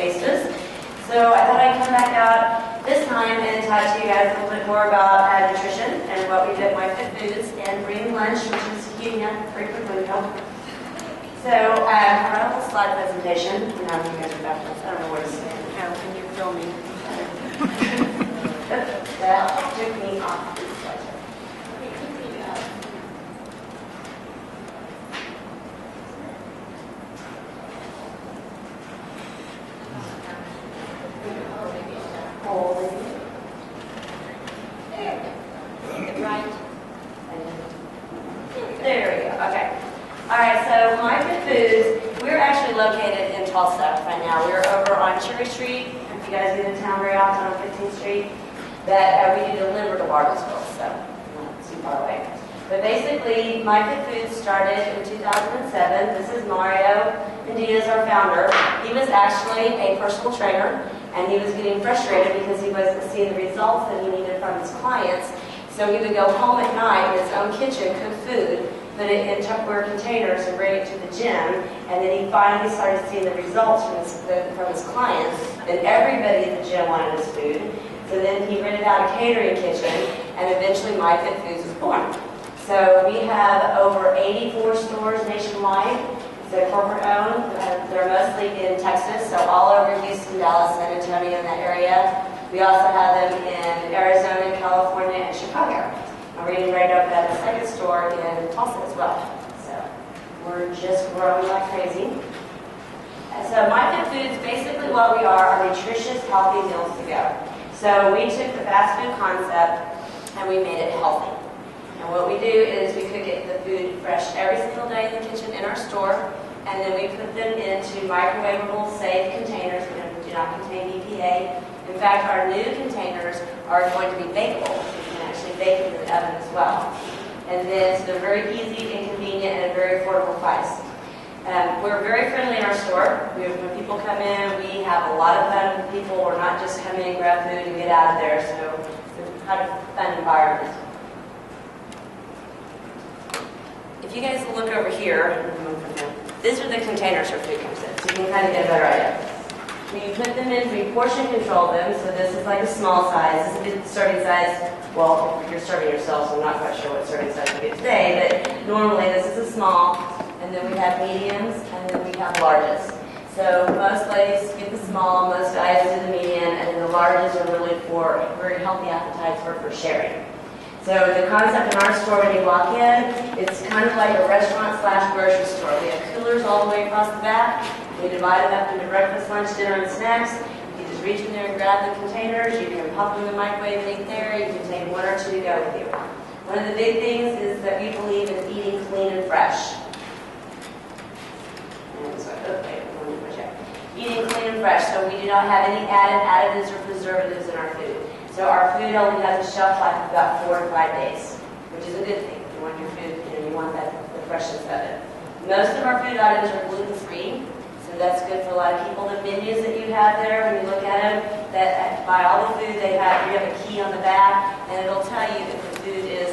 faces. So I thought I'd come back out this time and talk to you guys a little bit more about nutrition and what we do at My Fit Foods and bring lunch, which is heating up pretty quickly. So I have a little slide presentation. And I'm going to go back. I don't know where to stand. How can you film me? That took me off this slide. Right. There we go. Okay. All right. So My Fit Foods, we're actually located in Tulsa right now. We're over on Cherry Street. If you guys get in town very often on 15th Street, that we do deliver to Bartlesville, so not too far away. But basically, My Fit Foods started in 2007. This is Mario Diaz, our founder. He was actually a personal trainer, and he was getting frustrated because he wasn't seeing the results that he needed from his clients. So he would go home at night in his own kitchen, cook food, put it in Tupperware containers and bring it to the gym. And then he finally started seeing the results from his clients. And everybody at the gym wanted his food. So then he rented out a catering kitchen, and eventually My Fit Foods was born. So we have over 84 stores nationwide. They're corporate owned. They're mostly in Texas, so all over Houston, Dallas, San Antonio, in that area. We also have them in Arizona, California, and Chicago. And we're getting ready to open up a second store in Tulsa as well. So we're just growing like crazy. And so My Fit Foods, basically what we are nutritious, healthy meals to go. So we took the fast food concept and we made it healthy. And what we do is we cook the food fresh every single day in the kitchen in our store, and then we put them into microwavable, safe containers that do not contain BPA. In fact, our new containers are going to be bakeable. You can actually bake them in the oven as well. And then so they're very easy and convenient and a very affordable price. We're very friendly in our store. When people come in, we have a lot of fun with people. We're not just come in, grab food, and get out of there. So it's kind of a fun environment. If you guys look over here, these are the containers our food comes in, so you can kind of get a better idea. We put them in, we portion control them, so this is like a small size. This is a serving size. Well, you're serving yourself, so I'm not quite sure what serving size we get today, but normally this is a small, and then we have mediums, and then we have larges. So most ladies get the small, most guys do the medium, and then the larges are really for very healthy appetites for sharing. So the concept in our store when you walk in, it's kind of like a restaurant/grocery store. We have coolers all the way across the back. We divide them up into breakfast, lunch, dinner, and snacks. You just reach in there and grab the containers. You can pop them in the microwave and eat there. You can take one or two to go with you. One of the big things is that we believe in eating clean and fresh. Eating clean and fresh, so we do not have any added additives or preservatives in our food. So our food only has a shelf life of about 4 to 5 days, which is a good thing. You want your food, you want the freshness of it. Most of our food items are gluten-free, so that's good for a lot of people. The menus that you have there, when you look at them, that by all the food you have a key on the back, and it'll tell you if the food is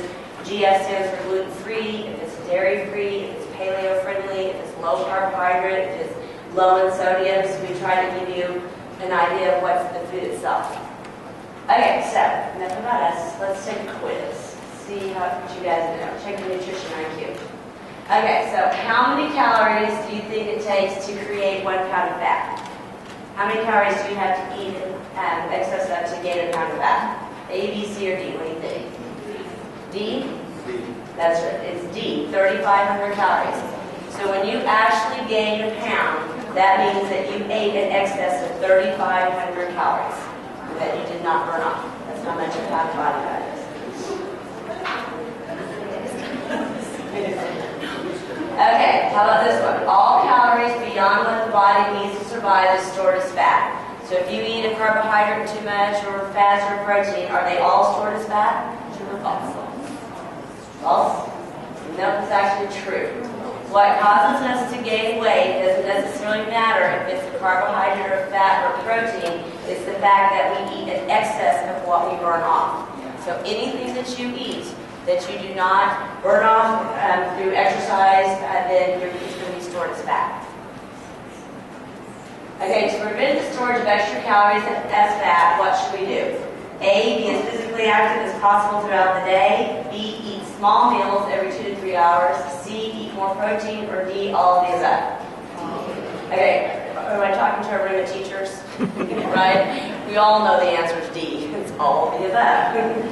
GF stands for gluten-free, if it's dairy-free, if it's paleo-friendly, if it's low carbohydrate, if it's low in sodium. So we try to give you an idea of what's the food itself. Okay, so enough about us. Let's take a quiz. See what you guys know. Check your nutrition IQ. Okay, so how many calories do you think it takes to create 1 pound of fat? How many calories do you have to eat in excess of to gain a pound of fat? A, B, C, or D? What do you think? D? That's right. It's D, 3,500 calories. So when you actually gain a pound, that means that you ate in excess of 3,500 calories that you did not burn off. That's how much a pound of body fat is. Okay, how about this one? All calories beyond what the body needs to survive is stored as fat. So if you eat a carbohydrate too much, or fats, or protein, are they all stored as fat? True or false? False? No, it's actually true. What causes us to gain weight doesn't necessarily matter if it's a carbohydrate or fat or protein. It's the fact that we eat in excess of what we burn off. So anything that you eat that you do not burn off through exercise, then it's going to be stored as fat. Okay, to prevent the storage storage of extra calories as fat, what should we do? A, be as physically active as possible throughout the day. B, eat small meals every 2 to 3 hours. C, eat more protein. Or D, all of the above. Okay, am I talking to our room of teachers? Right? We all know the answer is D. It's all of the above.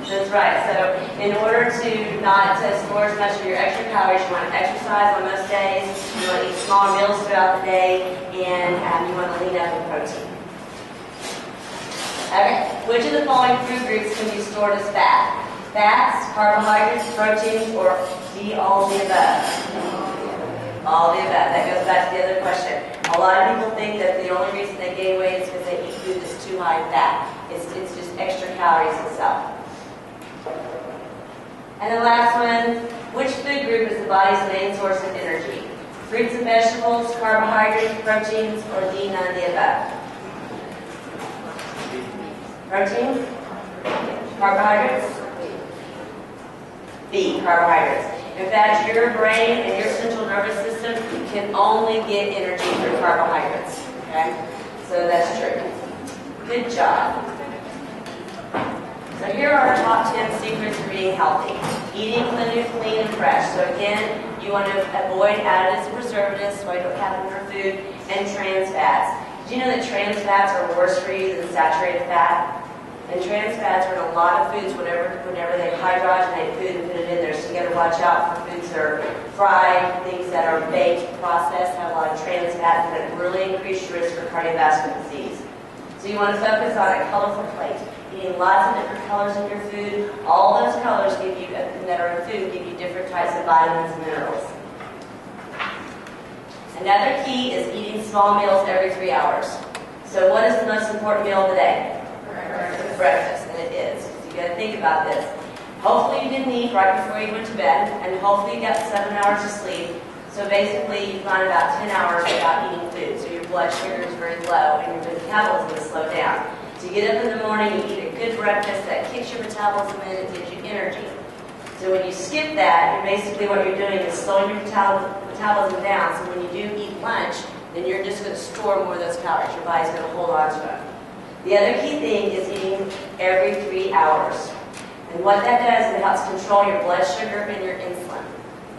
That's right. So in order to not to store as much of your extra calories, you want to exercise on most days, you want to eat small meals throughout the day, and you want to lean up with protein. Okay. Which of the following food groups can be stored as fat? Fats, carbohydrates, proteins, or D, all of the above? All of the above. That goes back to the other question. A lot of people think that the only reason they gain weight is because they eat food that's too high in fat. It's just extra calories itself. And the last one, which food group is the body's main source of energy? Fruits and vegetables, carbohydrates, proteins, or D, none of the above? Protein? Carbohydrates? B, carbohydrates. In fact, your brain and your central nervous system can only get energy through carbohydrates. Okay? So that's true. Good job. So here are our top 10 secrets for being healthy. Eating clean and fresh. So again, you want to avoid additives and preservatives so you don't have in your food, and trans fats. Did you know that trans fats are worse for you than saturated fat? And trans fats are in a lot of foods whenever they hydrogenate food and put it in there. So you got to watch out for foods that are fried, things that are baked, processed, have a lot of trans fats that really increase your risk for cardiovascular disease. So you want to focus on a colorful plate. Eating lots of different colors in your food. All those colors give you that are in food give you different types of vitamins and minerals. Another key is eating small meals every 3 hours. So what is the most important meal of the day? Breakfast, and it is. You got to think about this. Hopefully you didn't eat right before you went to bed, and hopefully you got 7 hours of sleep. So basically you've gone about 10 hours without eating food. So your blood sugar is very low, and your metabolism is slowed down. So you get up in the morning, you eat a good breakfast that kicks your metabolism in and gives you energy. So when you skip that, basically what you're doing is slowing your metabolism down. So when you do eat lunch, then you're just going to store more of those calories. Your body's going to hold on to them. The other key thing is eating every 3 hours. And what that does is it helps control your blood sugar and your insulin.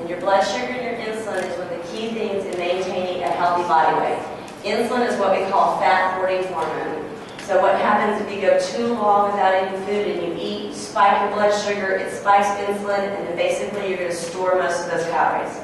And your blood sugar and your insulin is one of the key things in maintaining a healthy body weight. Insulin is what we call fat-hoarding hormone. So what happens if you go too long without eating food and you eat, spike your blood sugar, it spikes insulin, and then basically you're going to store most of those calories.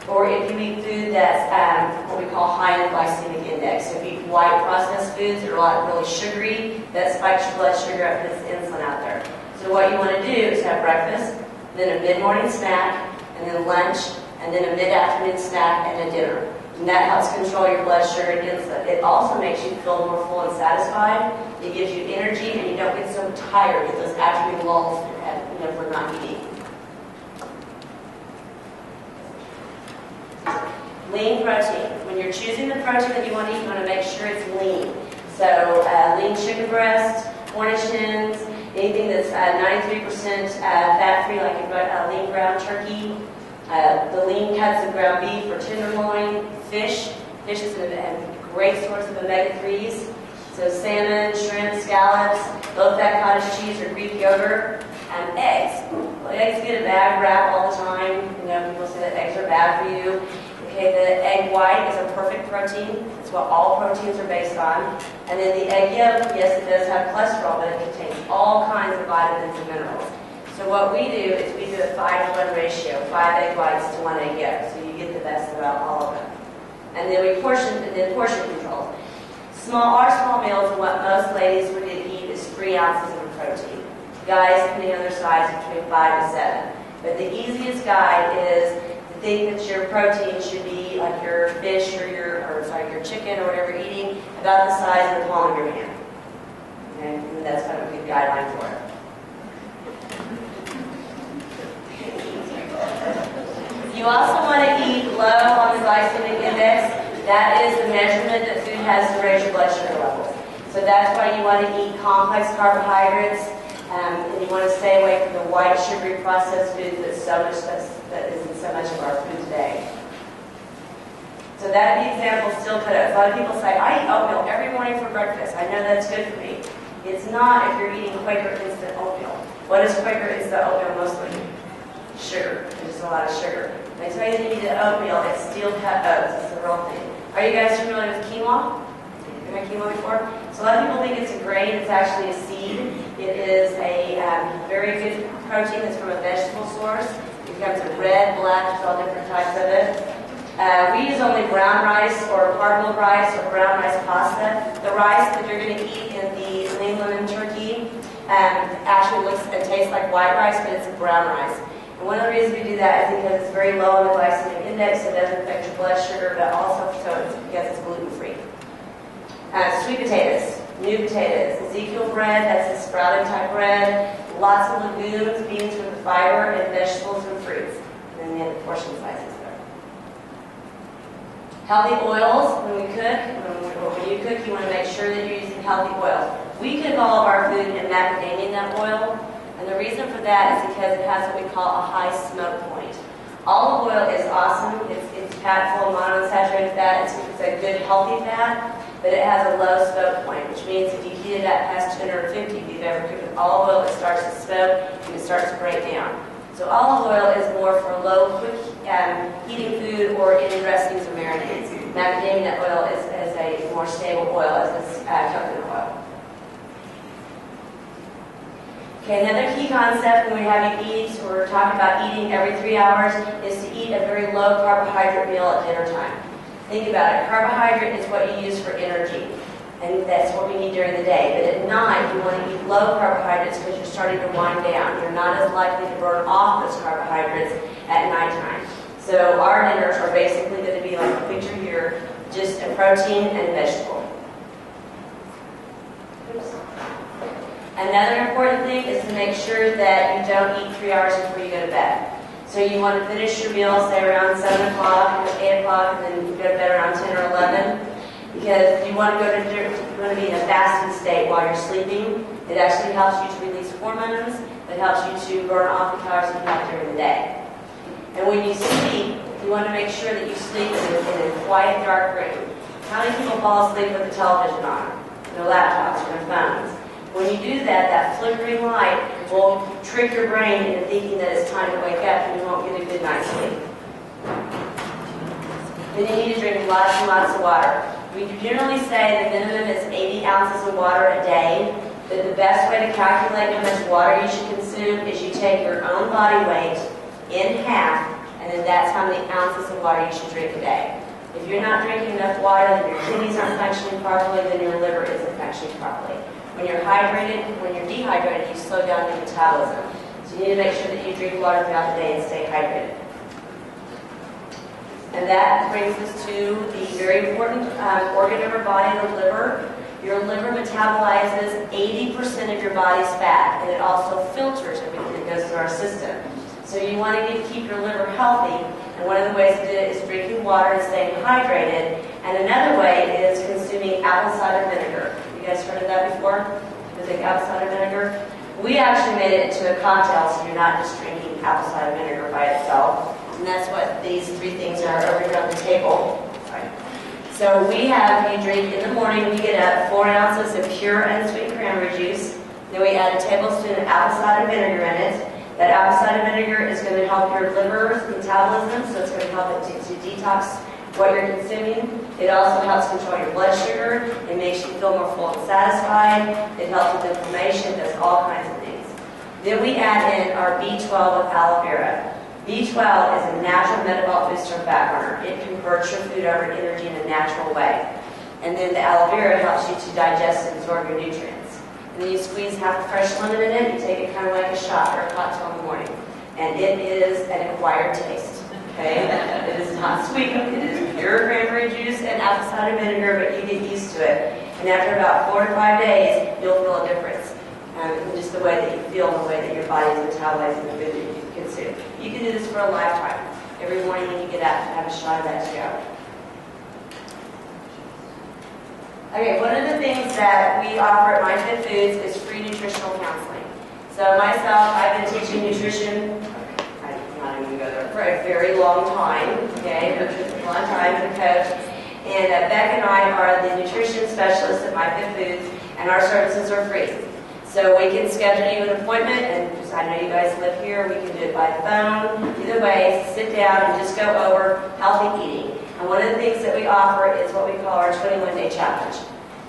Or if you eat food that's what we call high in glycemic index. So if you eat white processed foods that are a lot really sugary, that spikes your blood sugar up and puts insulin out there. So what you want to do is have breakfast, then a mid-morning snack, and then lunch, and then a mid-afternoon snack, and a dinner. And that helps control your blood sugar and insulin. It also makes you feel more full and satisfied. It gives you energy, and you don't get so tired with those afternoon lulls for not eating. Lean protein. When you're choosing the protein that you want to eat, you want to make sure it's lean. So lean chicken breast, Cornish hens, anything that's 93% fat-free, like a lean ground turkey. The lean cuts of ground beef or tenderloin. Fish. Fish is a great source of omega-3s. So salmon, shrimp, scallops, low-fat cottage cheese or Greek yogurt, and eggs. Well, eggs get a bad rap all the time. People say that eggs are bad for you. Okay, the egg white is a perfect protein. It's what all proteins are based on. And then the egg yolk, yes, it does have cholesterol, but it contains all kinds of vitamins and minerals. So what we do is we do a 5-to-1 ratio, 5 egg whites to 1 egg yolk. So you get the best of all of them. And then portion control. Our small meals, and what most ladies would eat is 3 ounces of protein. Guys, depending on their size, between 5 to 7. But the easiest guide is to think that your protein should be like your fish or your chicken or whatever you're eating, about the size of the palm of your hand. Okay? And that's kind of a good guideline for it. You also want to eat low on the glycemic index. That is the measurement that food has to raise your blood sugar levels. So that's why you want to eat complex carbohydrates, and you want to stay away from the white, sugary, processed foods that is in so much of our food today. So that example still put up. A lot of people say, I eat oatmeal every morning morning for breakfast. I know that's good for me. It's not if you're eating Quaker instant oatmeal. What is Quaker instant oatmeal mostly? Sugar. There's just a lot of sugar. When I tell you that you need an oatmeal, it's steel cut oats. It's the real thing. Are you guys familiar with quinoa? Have you had quinoa before? So a lot of people think it's a grain. It's actually a seed. It is a very good protein. It's from a vegetable source. It comes in red, black, there's all different types of it. We use only brown rice or hard-boiled rice or brown rice pasta. The rice that you're going to eat in the lean lemon turkey actually looks and tastes like white rice, but it's brown rice. And one of the reasons we do that is because it's very low in the glycemic index, so it doesn't affect your blood sugar, but also so it's because it's gluten-free. Sweet potatoes, new potatoes, Ezekiel bread, that's a sprouted type bread, lots of legumes, beans with the fiber, and vegetables and fruits. And then we have the portion sizes there. Healthy oils, when we cook, when you cook, you want to make sure that you're using healthy oils. We cook all of our food in macadamia nut oil. And the reason for that is because it has what we call a high smoke point. Olive oil is awesome. It's packed full of monounsaturated fat. It's a good healthy fat, but it has a low smoke point, which means if you heat it up past 250, if you've ever cooked with olive oil, it starts to smoke and it starts to break down. So olive oil is more for low, quick heating food or in dressings or marinades. Macadamia nut oil is a more stable oil, as is coconut oil. Okay, another key concept when we have you eat, so we're talking about eating every 3 hours, is to eat a very low carbohydrate meal at dinner time. Think about it. Carbohydrate is what you use for energy, and that's what we need during the day. But at night, you want to eat low carbohydrates because you're starting to wind down. You're not as likely to burn off those carbohydrates at nighttime. So our dinners are basically going to be like the picture here, just a protein and vegetable. Oops. Another important thing is to make sure that you don't eat 3 hours before you go to bed. So you want to finish your meal, say around 7 o'clock, 8 o'clock, and then you go to bed around 10 or 11. Because you want to be in a fasting state while you're sleeping. It actually helps you to release hormones. It helps you to burn off the calories you have during the day. And when you sleep, you want to make sure that you sleep in a quiet, dark room. How many people fall asleep with the television on? Their laptops or their phones? When you do that, that flickering light will trick your brain into thinking that it's time to wake up and you won't get a good night's sleep. Then you need to drink lots and lots of water. We generally say the minimum is 80 ounces of water a day, but the best way to calculate how much water you should consume is you take your own body weight in half, and then that's how many ounces of water you should drink a day. If you're not drinking enough water, then your kidneys aren't functioning properly, then your liver isn't functioning properly. When you're dehydrated, you slow down your metabolism. So you need to make sure that you drink water throughout the day and stay hydrated. And that brings us to the very important organ of our body, the liver. Your liver metabolizes 80% of your body's fat, and it also filters everything that goes through our system. So you want to keep your liver healthy, and one of the ways to do it is drinking water and staying hydrated. And another way is consuming apple cider vinegar. You guys heard of that before? The big apple cider vinegar? We actually made it into a cocktail, so you're not just drinking apple cider vinegar by itself. And that's what these 3 things are over here on the table. Sorry. So we have, you drink in the morning when you get up, 4 ounces of pure unsweetened cranberry juice. Then we add a tablespoon of apple cider vinegar in it. That apple cider vinegar is going to help your liver's metabolism, so it's going to help it to detox what you're consuming. It also helps control your blood sugar. It makes you feel more full and satisfied. It helps with inflammation. It does all kinds of things. Then we add in our B12 with aloe vera. B12 is a natural metabolic booster fat burner. It converts your food over to energy in a natural way. And then the aloe vera helps you to digest and absorb your nutrients. And then you squeeze half a fresh lemon in it. You take it kind of like a shot or a cocktail in the morning. And it is an acquired taste. Okay? It is not sweetened. It is pure cranberry juice and apple cider vinegar, but you get used to it. And after about 4 to 5 days, you'll feel a difference. In just the way that you feel and the way that your body is metabolizing the food that you consume. You can do this for a lifetime. Every morning when you get up, have a shot of that to go. Okay, one of the things that we offer at My Fit Foods is free nutritional counseling. So myself, I've been teaching nutrition, I'm not even going to go there, for a very long time, okay? A long time as a coach. And Beck and I are the nutrition specialists at My Fit Foods, and our services are free. So we can schedule you an appointment, and just, I know you guys live here, we can do it by phone. Either way, sit down and just go over healthy eating. And one of the things that we offer is what we call our 21-day challenge.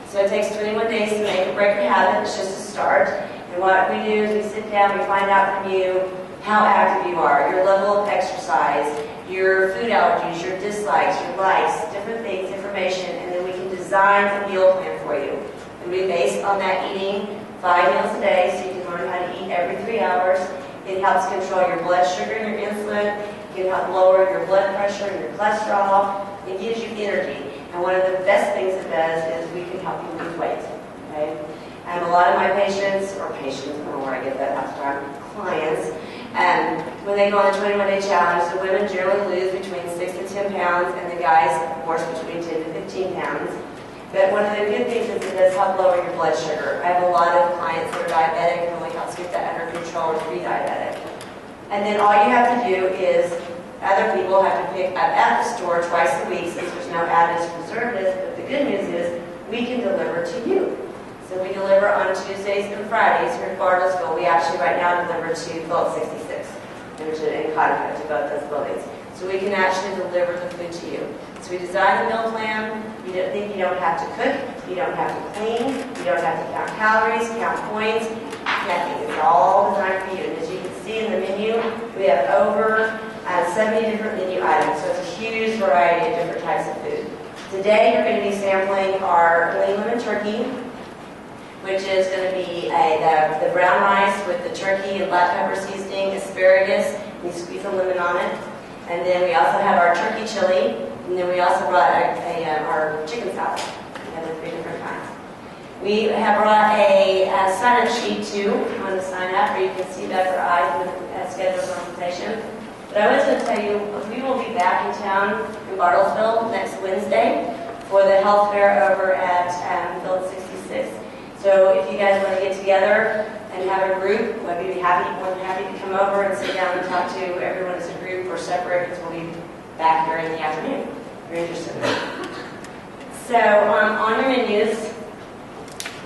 So it takes 21 days to make or break your habit. It's just a start. And what we do is we sit down, we find out from you how active you are, your level of exercise, your food allergies, your dislikes, your likes, different things, information, and then we can design a meal plan for you. It'll be based on that eating 5 meals a day, so you can learn how to eat every 3 hours. It helps control your blood sugar and your insulin. It can help lower your blood pressure and your cholesterol. It gives you energy. And one of the best things it does is we can help you lose weight. Okay? And a lot of my patients, I don't know where I get that half the time, clients, when they go on the 21-day challenge, the women generally lose between 6 to 10 pounds, and the guys, of course, between 10 to 15 pounds. But one of the good things is it does help lower your blood sugar. I have a lot of clients that are diabetic, and it really helps get that under control or pre-diabetic. And then all you have to do is, other people have to pick up at the store twice a week since there's no added preservatives, but the good news is we can deliver to you. So we deliver on Tuesdays and Fridays here at Bartlesville. We actually right now deliver to Phillips 66, which is in Cottonwood, to both those buildings. So we can actually deliver the food to you. So we design a meal plan. You don't have to cook, you don't have to clean, you don't have to count calories, count points, nothing. It's all designed for you. And as you can see in the menu, we have over 70 different menu items. So it's a huge variety of different types of food. Today you're going to be sampling our lean lemon turkey, which is going to be the brown rice with the turkey and black pepper seasoning, asparagus, and you squeeze a lemon on it. And then we also have our turkey chili, and then we also brought our chicken salad. We have the 3 different kinds. We have brought a sign-up sheet too. If you want to sign up, or you can see that for eyes and schedule a consultation. But I was going to tell you, we will be back in town in Bartlesville next Wednesday for the health fair over at Phillips 66. So if you guys want to get together and have a group, we'd be more than happy to come over and sit down and talk to everyone as a group or separate, because we'll be back here in the afternoon. If you're interested. So on your menus,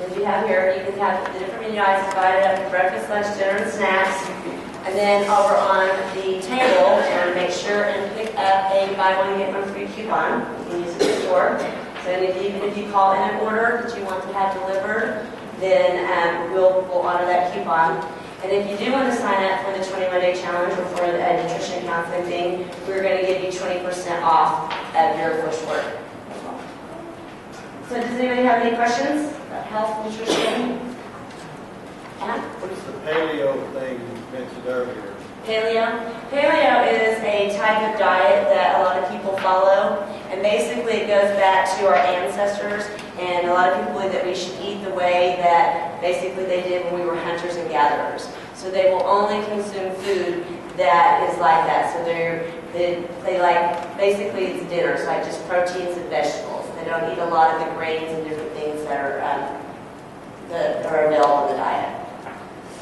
as you have here, you can have the different menu items divided up into breakfast, lunch, dinner, and snacks. And then over on the table, and make sure and pick up a buy one get one free coupon. You can use it at the store. So if you call in an order that you want to have delivered, then we'll honor that coupon. And if you do want to sign up for the 21-day challenge or for the nutrition counseling thing, we're going to give you 20% off of your first order. So does anybody have any questions about health, nutrition? What is the paleo thing you mentioned earlier? Paleo is a type of diet that a lot of people follow, and basically it goes back to our ancestors, and a lot of people believe that we should eat the way that basically they did when we were hunters and gatherers. So they will only consume food that is like that. So they like, basically it's dinners, like just proteins and vegetables. They don't eat a lot of the grains and different things that are available in the diet.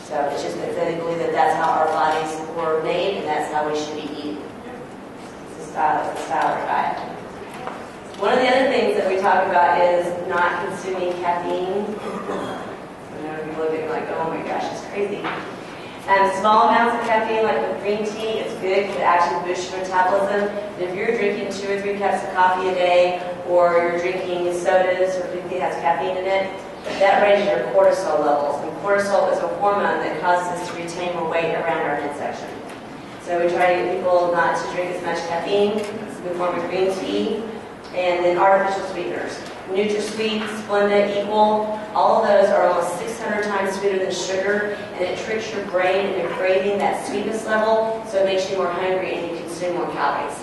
So it's just that they believe that that's how our bodies were made, and that's how we should be eating. It's the style of our diet. One of the other things that we talk about is not consuming caffeine. I know people look at me like, oh my gosh, it's crazy. Small amounts of caffeine, like with green tea, it's good because it actually boosts your metabolism. But if you're drinking 2 or 3 cups of coffee a day, or you're drinking sodas or anything that has caffeine in it, that raises your cortisol levels. And cortisol is a hormone that causes us to retain more weight around our midsection. So we try to get people not to drink as much caffeine. It's a good form of green tea. And then artificial sweeteners. NutraSweet, Splenda, Equal, all of those are almost 600 times sweeter than sugar, and it tricks your brain into craving that sweetness level, so it makes you more hungry and you consume more calories.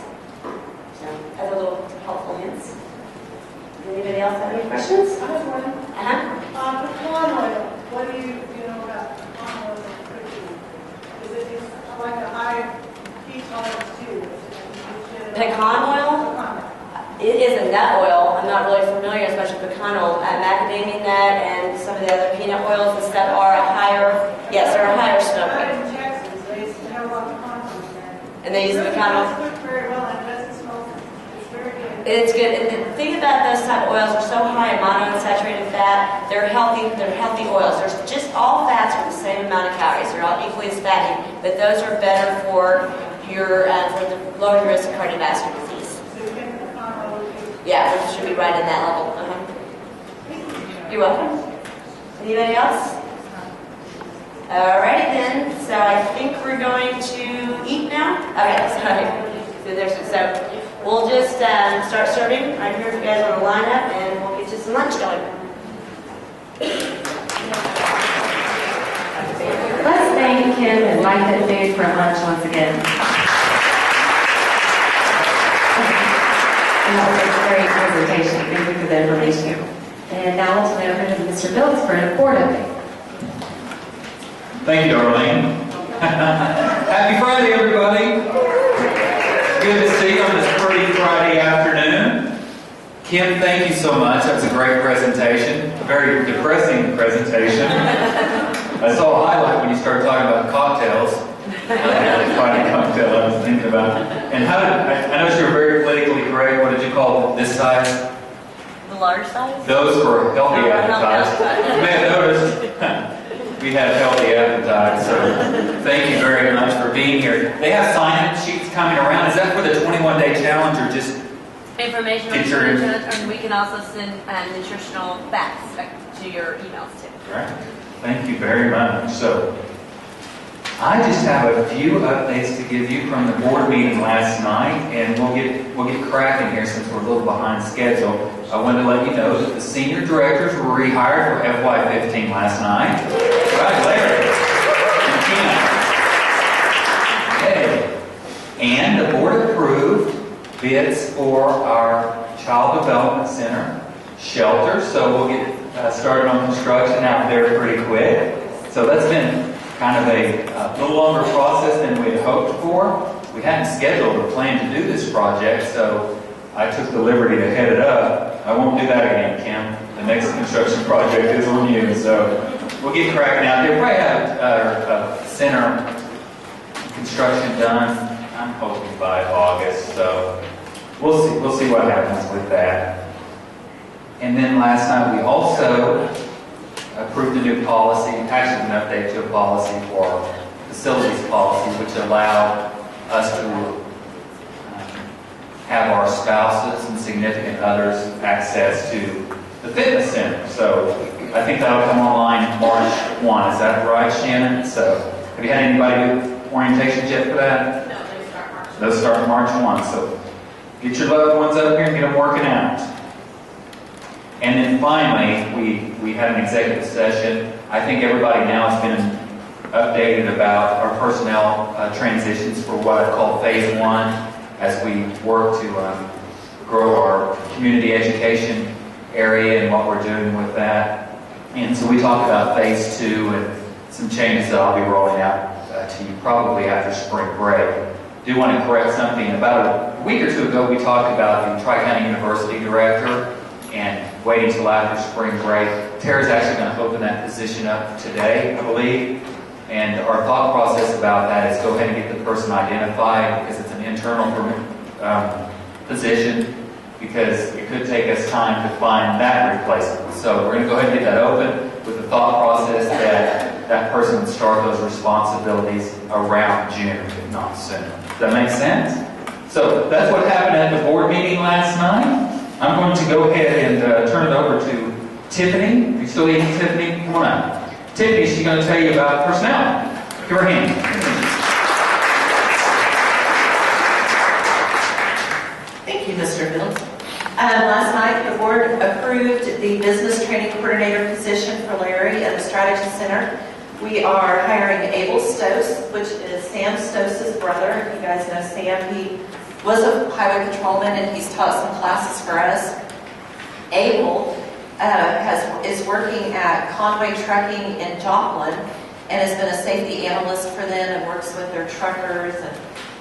So that's a little helpful hints. Anybody else have any questions? I have one. Pecan oil. What do you know about pecan oil and cooking? Is it like a high heat tolerance too? Pecan oil? It is a nut oil. I'm not really familiar as much with pecan oil. Macadamia nut and some of the other peanut oils and stuff are a higher, yes, they're a higher smoke rate. In Texas, they used to have a lot of pecan oil there. And they use the pecan oil. It doesn't cook very well and it doesn't smoke. It's very good. It's good. And the thing about those type of oils are so high in monounsaturated fat. They're healthy. They're healthy oils. There's just all fats are the same amount of calories. They're all equally as fatty, but those are better for your for the lowering the risk of cardiovascular disease. So you can put palm oil too. Yeah, which should be right in that level. You're welcome. Anybody else? Alrighty then. So I think we're going to eat now. Okay, sorry. So we'll just start serving right here if you guys want to line up, and we'll get you some lunch going. Let's thank Kim and Life Fit Food for lunch once again. And that was a great presentation. Thank you for the information. And now we'll turn it over to Mr. Phillips for an report update. Thank you, Darlene. Happy Friday, everybody. Good to see you on this pretty Friday afternoon. Kim, thank you so much. That was a great presentation. A very depressing presentation. I saw a highlight when you started talking about cocktails. Friday cocktail I was thinking about. And how did, I know you were very politically correct. What did you call this size? The large size? Those were healthy appetites. You may have noticed we have healthy appetites, so thank you very much for being here. They have sign-in sheets coming around. Is that for the 21-day challenge or just Information on Get your- nutrition, and we can also send nutritional facts back to your emails too. right? Thank you very much. So I just have a few updates to give you from the board meeting last night, and we'll get cracking here since we're a little behind schedule. I wanted to let you know that the senior directors were rehired for FY15 last night. Right, Larry and Tina. Okay. And the board approved bids for our Child Development Center shelter, so we'll get started on construction out there pretty quick. So that's been kind of a little longer process than we had hoped for. We hadn't scheduled or planned to do this project, so I took the liberty to head it up. I won't do that again, Kim. The next construction project is on you, so we'll get cracking out there. Probably have a center construction done, I'm hoping by August, so we'll see what happens with that. And then last night we also approved a new policy, actually an update to a policy for our facilities policy, which allowed us to have our spouses and significant others access to the fitness center. So I think that'll come online March 1. Is that right, Shannon? So have you had anybody do orientations yet for that? No, they start March. Those start March 1. So get your loved ones up here and get them working out. And then finally, we had an executive session. I think everybody now has been updated about our personnel transitions for what I call phase 1 as we work to grow our community education area and what we're doing with that. And so we talked about phase 2 and some changes that I'll be rolling out to you probably after spring break. I do want to correct something. About a week or two ago, we talked about the Tri-County University Director and waiting till after spring break. Tara's actually going to open that position up today, I believe. And our thought process about that is go ahead and get the person identified because it's an internal position, because it could take us time to find that replacement. So we're going to go ahead and get that open with the thought process that that person would start those responsibilities around June, if not sooner. Does that make sense? So that's what happened at the board meeting last night. I'm going to go ahead and turn it over to Tiffany. Are you still eating, Tiffany? Come on out. Tiffany, she's going to tell you about personnel. Give her a hand. Thank you, Mr. Phillips. Last night, the board approved the business training coordinator position for Larry at the Strategy Center. We are hiring Abel Stose, which is Sam Stose's brother. If you guys know Sam, he was a highway patrolman and he's taught some classes for us. Abel is working at Conway Trucking in Joplin and has been a safety analyst for them and works with their truckers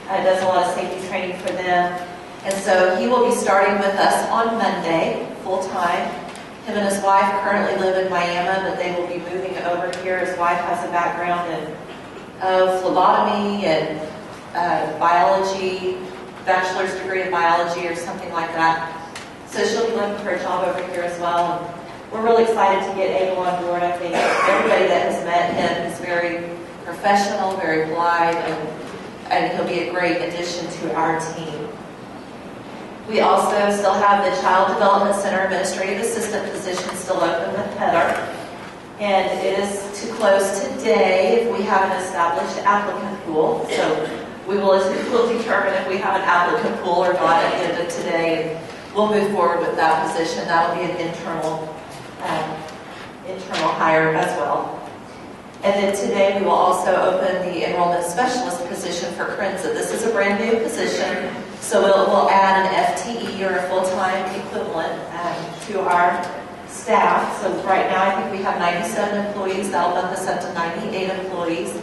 and does a lot of safety training for them. And so he will be starting with us on Monday, full-time. Him and his wife currently live in Miami, but they will be moving over here. His wife has a background in phlebotomy and biology, bachelor's degree in biology or something like that. So she'll be looking for a job over here as well. And we're really excited to get Abel on board. I think everybody that has met him is very professional, very polite, and he'll be a great addition to our team. We also still have the Child Development Center Administrative Assistant position still open with Heather. And it is to close today if we have an established applicant pool. So we'll determine if we have an applicant pool or not at the end of today. And we'll move forward with that position. That'll be an internal hire as well. And then today we will also open the enrollment specialist position for Crenza. This is a brand new position, so we'll add an FTE or a full-time equivalent to our staff. So right now I think we have 97 employees. That'll bump us up to 98 employees.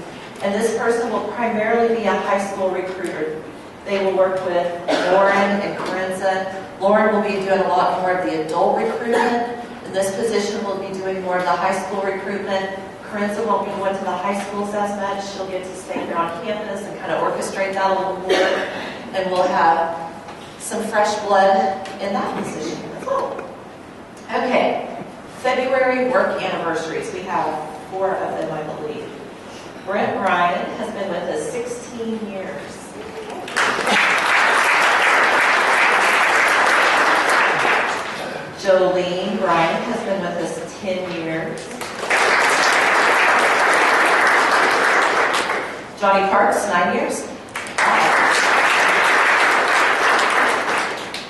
And this person will primarily be a high school recruiter. They will work with Lauren and Crenza. Lauren will be doing a lot more of the adult recruitment. And this position will be doing more of the high school recruitment. Crenza won't be going to the high schools as much. She'll get to stay here on campus and kind of orchestrate that a little more. And we'll have some fresh blood in that position as well. Okay, February work anniversaries. We have 4 of them, I believe. Brent Bryan has been with us 16 years. Jolene Bryan has been with us 10 years. Johnny Parks, 9 years.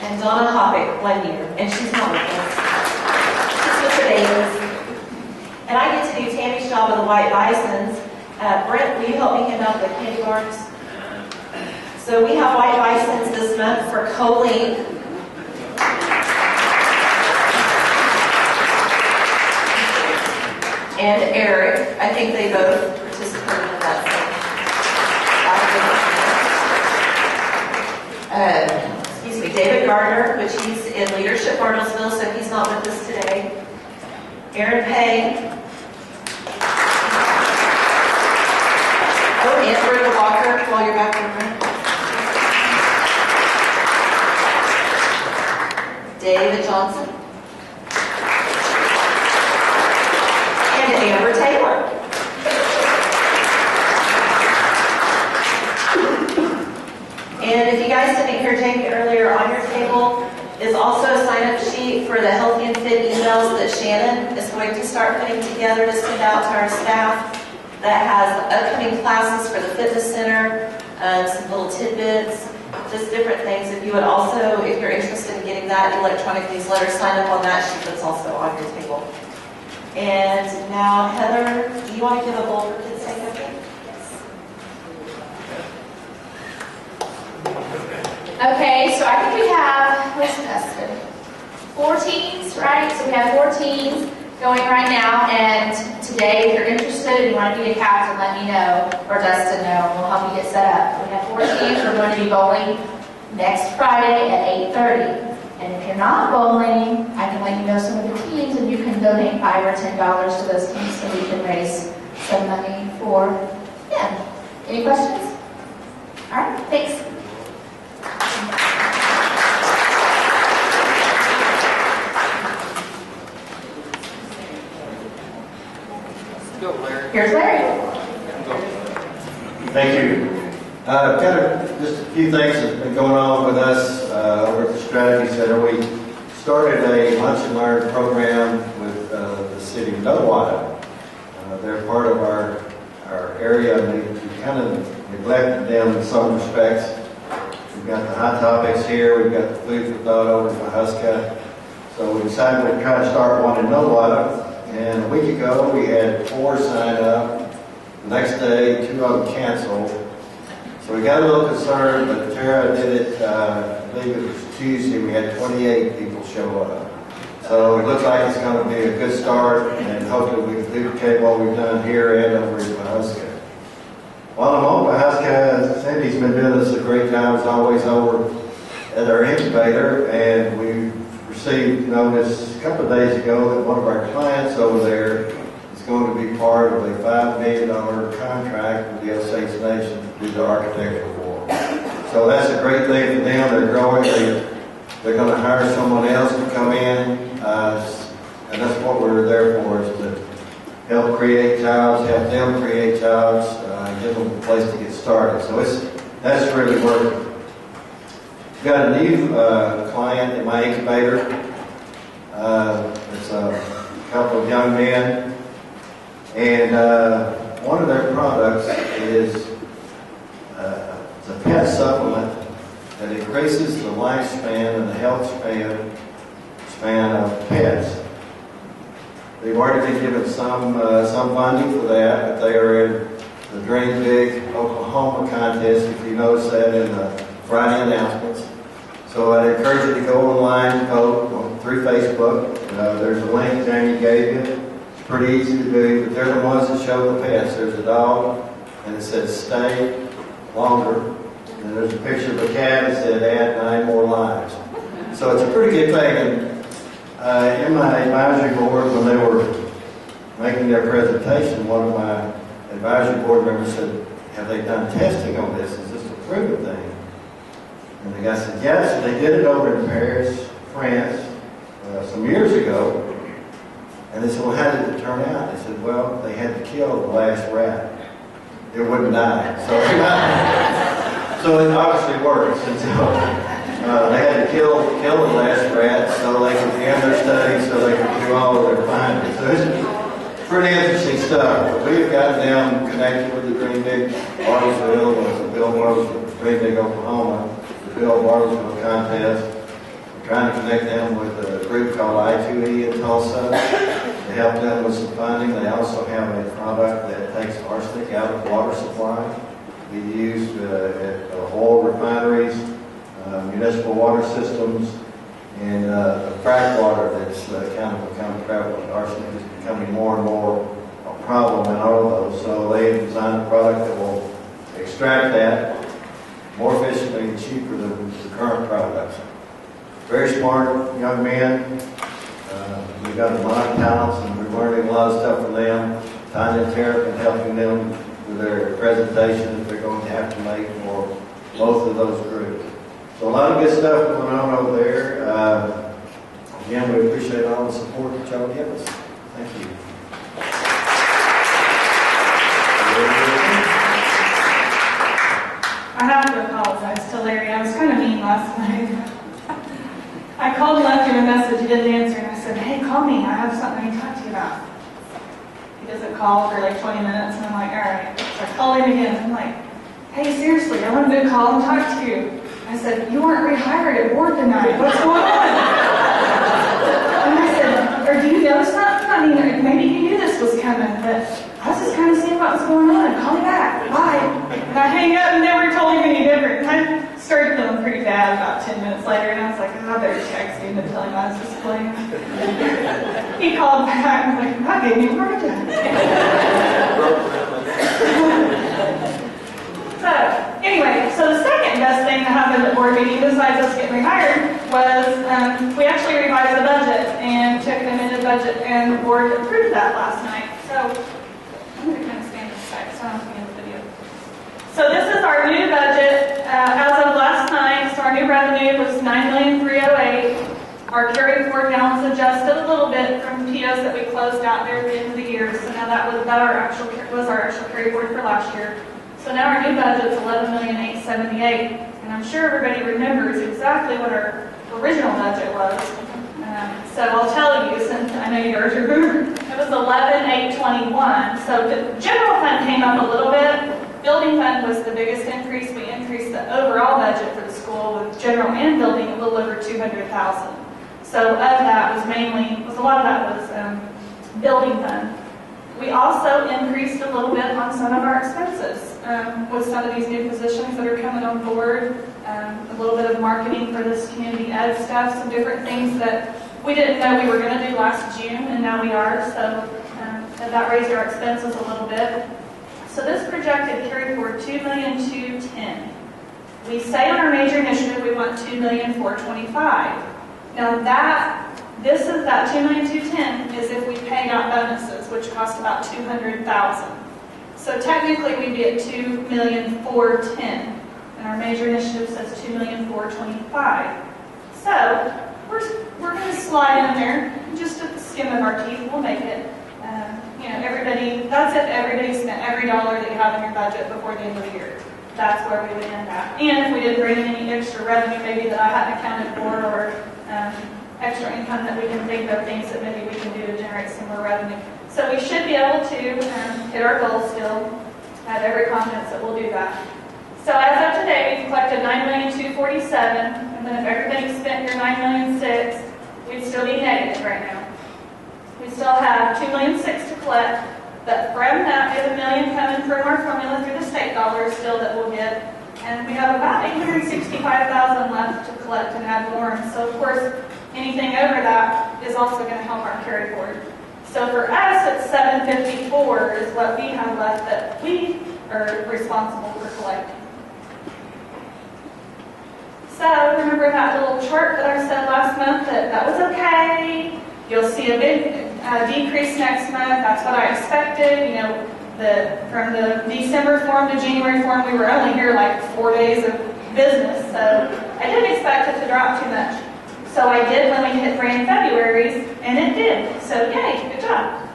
And Donna Hoppick, 1 year. And she's not with us. She's with the babies. And I get to do Tammy's job of the White Bisons. Brent, will you help me hand out the candy bars? So we have White Bisons this month for Colleen. And Eric. I think they both participated in that same. Excuse me, David Gardner, which he's in Leadership Bartlesville, so he's not with us today. Aaron Payne. Oh, and Brenda Walker, while you're back there. David Johnson. And Amber Taylor. And if you guys didn't hear Jamie earlier, on your table is also a sign-up sheet for the Healthy and Fit emails that Shannon is going to start putting together to send out to our staff. That has upcoming classes for the fitness center, some little tidbits, just different things. If you would also, if you're interested in getting that electronic newsletter, sign up on that sheet that's also on your table. And now, Heather, do you want to give a bowl for kids' sake, okay? Okay, so I think we have, where's Dustin? 4 teams, right? So we have 4 teams going right now, and today, if you're interested and you want to be a captain, let me know, or Dustin know, and we'll help you get set up. We have 4 teams. We're going to be bowling next Friday at 8:30. And if you're not bowling, I can let you know some of the teams, and you can donate $5 or $10 to those teams so we can raise some money for them. Any questions? All right, thanks. Here's Larry. Thank you. Kind of just a few things that's been going on with us over at the Strategy Center. We started a lunch and learn program with the city of Nowata. They're part of our area, and we kind of neglected them in some respects. We've got the hot topics here. We've got the food for thought over in Huska. So we decided we'd try to start one in Nowata. And a week ago, we had 4 sign up. The next day, 2 of them canceled. So we got a little concerned, but Tara did it, I believe it was Tuesday, we had 28 people show up. So it looks like it's going to be a good start, and hopefully we can duplicate what we've done here and over in Huska. While I'm on Huska, Cindy's been doing us a great job as always over at our incubator, and we received notice a couple of days ago that one of our clients over there is going to be part of a $5 million contract with the Osage Nation to do the architectural work. So that's a great thing for them. They're growing. They're going to hire someone else to come in, and that's what we're there for, is to help create jobs, help them create jobs, give them a place to get started. So that's really working. We've got a new client in my incubator. It's a couple of young men, and one of their products is it's a pet supplement that increases the lifespan and the health span of pets. They've already been given some funding for that, but they are in the Dream Big Oklahoma contest, if you notice that in the Friday announcements. So I encourage you to go online and vote through Facebook. There's a link Jamie gave you. It's pretty easy to do, but they're the ones that show the pets. There's a dog, and it says stay longer. And there's a picture of a cat that said add 9 more lives. So it's a pretty good thing. And in my advisory board, when they were making their presentation, one of my advisory board members said, have they done testing on this? Is this a proven thing? And the guy said, yes, they did it over in Paris, France, some years ago. And they said, well, how did it turn out? They said, well, they had to kill the last rat. It wouldn't die. So it obviously works. And so they had to kill the last rat so they could end their study, so they could do all of their findings. So it's pretty interesting stuff. But we've gotten them connected with the Dream Big Bartlesville, with the Bill Bartlesville, Dream Big Oklahoma, the Bill Bartlesville contest. We're trying to connect them with a group called I2E in Tulsa to help them with some funding. They also have a product that takes arsenic out of water supply. We use at oil refineries, municipal water systems, and frac water that's kind of become prevalent. Arsenic is becoming more and more a problem in all of those. So they have designed a product that will extract that more efficiently and cheaper than the current products. Very smart young men. We've got a lot of talents, and we're learning a lot of stuff from them. Tanya and Tara been helping them with their presentations they're going to have to make for both of those groups. So a lot of good stuff going on over there. Again, we appreciate all the support that y'all give us. Thank you. I have to apologize to Larry. I was kind of mean last night. I called and left him a message. He didn't answer, and I said, hey, call me. I have something I need to talk to you about. He doesn't call for like 20 minutes, and I'm like, all right. So I call him again. I'm like, hey, seriously, I wanted to call and talk to you. I said, you weren't rehired at board tonight. What's going on? And I said, or do you know something? I mean, maybe you knew this was coming, but I was just kind of seeing what was going on. Call me back. Bye. And I hang up and never told him any different. And I started feeling pretty bad about 10 minutes later, and I was like, oh, I better text him and tell him I was just playing. He called back and was like, I gave you a heart attack. So, anyway, so the second best thing that happened at board meeting, besides us getting rehired, was we actually revised the budget and took an amended budget, and the board approved that last night. So, I'm going to kind of stand this side so I don't have to be in the video. So this is our new budget as of last night. So our new revenue was $9,308,000. Our carry forward balance adjusted a little bit from POs that we closed out there at the end of the year. So now that was our actual carry forward for last year. So now our new budget is $11,878,000, and I'm sure everybody remembers exactly what our original budget was. So I'll tell you, since I know you already remember, it was $11,821,000. So the general fund came up a little bit. Building fund was the biggest increase. We increased the overall budget for the school with general and building a little over $200,000. So of that was a lot of that was building fund. We also increased a little bit on some of our expenses with some of these new positions that are coming on board, a little bit of marketing for this community ed stuff, some different things that we didn't know we were going to do last June, and now we are. So that raised our expenses a little bit. So this projected carry forward $2,210,000. We say on our major initiative we want $2,425,000. Now this is that $2,210,000 is if we paid out bonuses, which cost about $200,000. So technically we'd be at $2,410,000. and our major initiative says $2,425,000. So we're going to slide in there, just at the skim of our teeth, we'll make it. That's if everybody spent every dollar that you have in your budget before the end of the year. That's where we would end at. And if we didn't bring in any extra revenue, maybe that I hadn't accounted for, or extra income that we can think of, things that maybe we can do to generate some more revenue. So we should be able to hit our goal still. I have every confidence that we'll do that. So as of today, we've collected $9,247,000, and then if everybody spent your $9,006,000, we'd still be negative right now. We still have $2,006,000 to collect, but from that, we have $1 million coming from our formula through the state dollars still that we'll get, and we have about $865,000 left to collect and add more. And so of course, anything over that is also going to help our carry forward. So for us, it's $754 is what we have left that we are responsible for collecting. So remember that little chart that I said last month that was okay. You'll see a big decrease next month. That's what I expected. From the December form to January form, we were only here like 4 days of business, so I didn't expect it to drop too much. So I did when we ran February's, and it did. So yay, good job.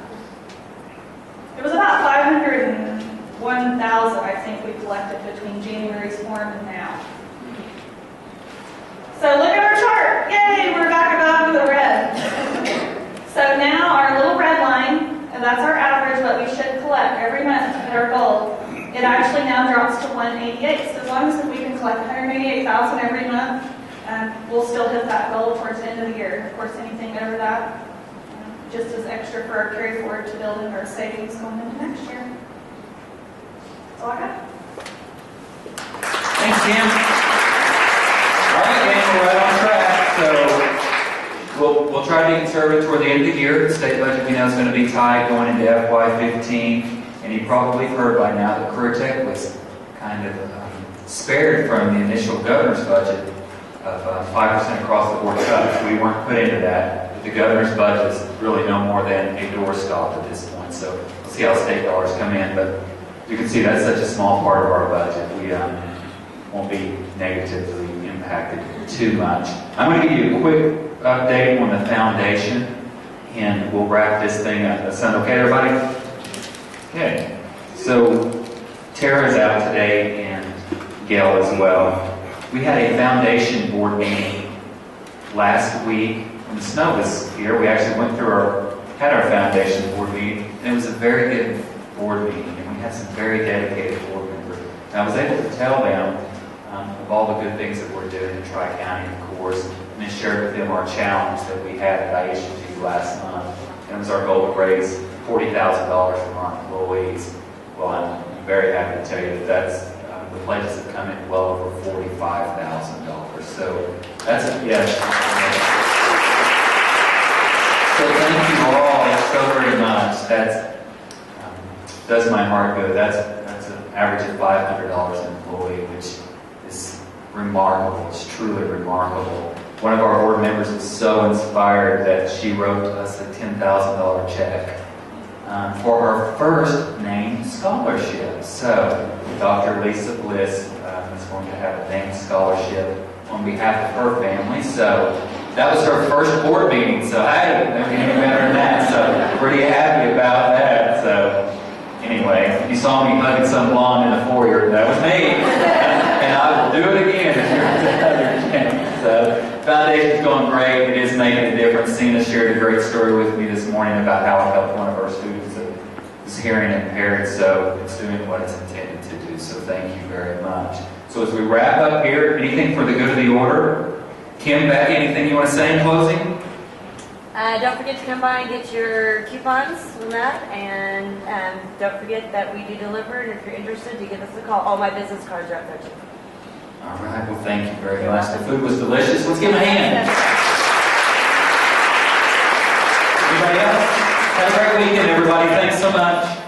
It was about $501,000, I think, we collected between January's form and now. So look at our chart. Yay, we're back above the red. So now our little red line, and that's our average, what we should collect every month to hit our goal. It actually now drops to 188. So as long as we can collect 188,000 every month, we'll still hit that goal towards the end of the year. Of course, anything over that, just as extra for our carry forward to build into our savings going into next year. That's all I got. Thanks, Kim. All right, gang, we're right on track. So we'll try to be conservative toward the end of the year. The state budget we know is going to be tight going into FY15. And you probably heard by now that CareerTech was kind of spared from the initial governor's budget of 5% across the board cuts. We weren't put into that. But the governor's budget is really no more than a doorstop at this point. So we'll see how state dollars come in. But you can see that's such a small part of our budget. We won't be negatively impacted too much. I'm going to give you a quick update on the foundation, and we'll wrap this thing up. That sound okay, everybody? Okay. So Tara's out today, and Gail as well. We had a foundation board meeting last week. When the snow was here, we actually went through had our foundation board meeting, and it was a very good board meeting, and we had some very dedicated board members. And I was able to tell them of all the good things that we're doing in Tri-County, of course, and then shared with them our challenge that we had that I issued to you last month. And it was our goal to raise $40,000 from our employees. Well, I'm very happy to tell you that that's the pledges have come in well over $45,000. So that's a yes. So thank you all so very much. That does my heart good. That's an average of $500 an employee, which is remarkable. It's truly remarkable. One of our board members was so inspired that she wrote us a $10,000 check for her first named scholarship. So Dr. Lisa Bliss is going to have a named scholarship on behalf of her family. So that was her first board meeting. So hey, never get any better than that. So pretty happy about that. So anyway, you saw me hugging some blonde in the foyer. That was me. And I will do it again if you're another chance. So foundation's going great. It is making a difference. Cena shared a great story with me this morning about how it helped one of our students that was hearing impaired. So it's doing what it's intended to do. So thank you very much. So as we wrap up here, anything for the good of the order? Kim, Becky, anything you want to say in closing? Don't forget to come by and get your coupons on that, and don't forget that we do deliver, and if you're interested, you give us a call. All my business cards are up there too. All right, well, thank you very much. The food was delicious. Let's give them a hand. Anybody else? Have a great weekend, everybody. Thanks so much.